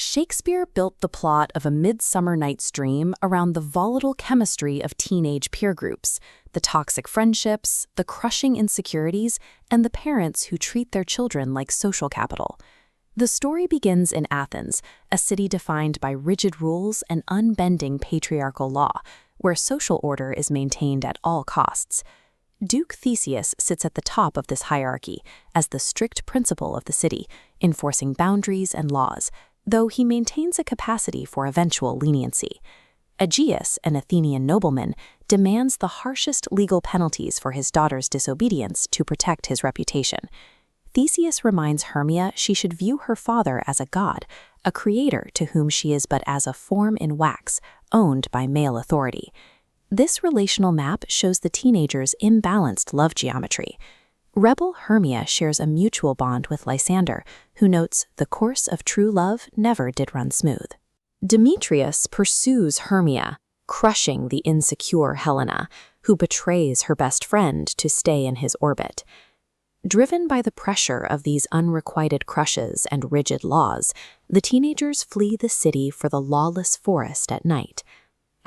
Shakespeare built the plot of A Midsummer Night's Dream around the volatile chemistry of teenage peer groups, the toxic friendships, the crushing insecurities, and the parents who treat their children like social capital. The story begins in Athens, a city defined by rigid rules and unbending patriarchal law, where social order is maintained at all costs. Duke Theseus sits at the top of this hierarchy as the strict principal of the city, enforcing boundaries and laws, though he maintains a capacity for eventual leniency. Aegeus, an Athenian nobleman, demands the harshest legal penalties for his daughter's disobedience to protect his reputation. Theseus reminds Hermia she should view her father as a god, a creator to whom she is but as a form in wax, owned by male authority. This relational map shows the teenager's imbalanced love geometry. Rebel Hermia shares a mutual bond with Lysander, who notes the course of true love never did run smooth. Demetrius pursues Hermia, crushing the insecure Helena, who betrays her best friend to stay in his orbit. Driven by the pressure of these unrequited crushes and rigid laws, the teenagers flee the city for the lawless forest at night.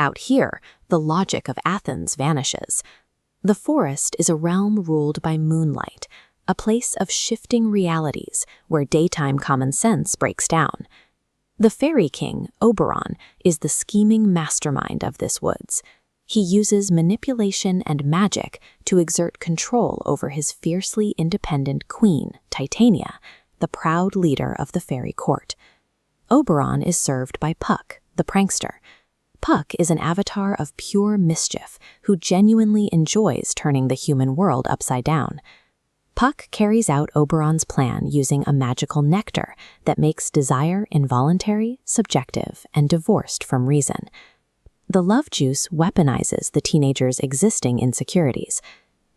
Out here, the logic of Athens vanishes. The forest is a realm ruled by moonlight, a place of shifting realities where daytime common sense breaks down. The fairy king, Oberon, is the scheming mastermind of this woods. He uses manipulation and magic to exert control over his fiercely independent queen, Titania, the proud leader of the fairy court. Oberon is served by Puck, the prankster. Puck is an avatar of pure mischief who genuinely enjoys turning the human world upside down. Puck carries out Oberon's plan using a magical nectar that makes desire involuntary, subjective, and divorced from reason. The love juice weaponizes the teenager's existing insecurities.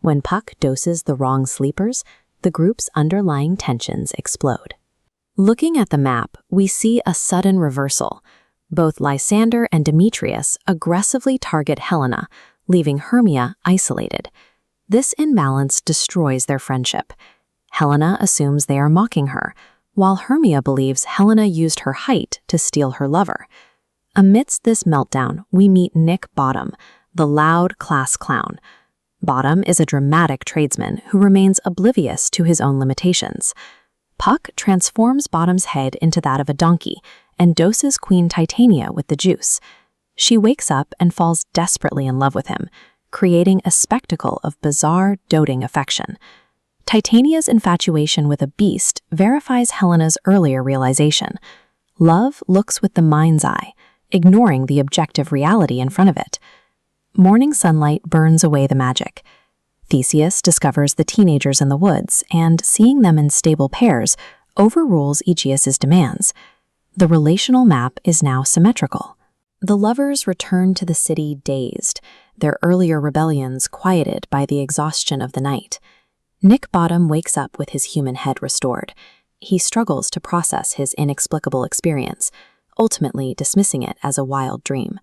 When Puck doses the wrong sleepers, the group's underlying tensions explode. Looking at the map, we see a sudden reversal. Both Lysander and Demetrius aggressively target Helena, leaving Hermia isolated. This imbalance destroys their friendship. Helena assumes they are mocking her, while Hermia believes Helena used her height to steal her lover. Amidst this meltdown, we meet Nick Bottom, the loud class clown. Bottom is a dramatic tradesman who remains oblivious to his own limitations. Puck transforms Bottom's head into that of a donkey and doses Queen Titania with the juice. She wakes up and falls desperately in love with him, creating a spectacle of bizarre, doting affection. Titania's infatuation with a beast verifies Helena's earlier realization. Love looks with the mind's eye, ignoring the objective reality in front of it. Morning sunlight burns away the magic. Theseus discovers the teenagers in the woods and, seeing them in stable pairs, overrules Aegeus's demands. The relational map is now symmetrical. The lovers return to the city dazed, their earlier rebellions quieted by the exhaustion of the night. Nick Bottom wakes up with his human head restored. He struggles to process his inexplicable experience, ultimately dismissing it as a wild dream.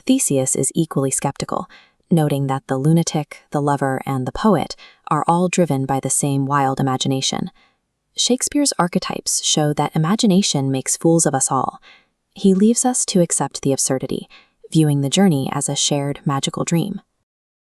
Theseus is equally skeptical, noting that the lunatic, the lover, and the poet are all driven by the same wild imagination. Shakespeare's archetypes show that imagination makes fools of us all. He leaves us to accept the absurdity, viewing the journey as a shared magical dream.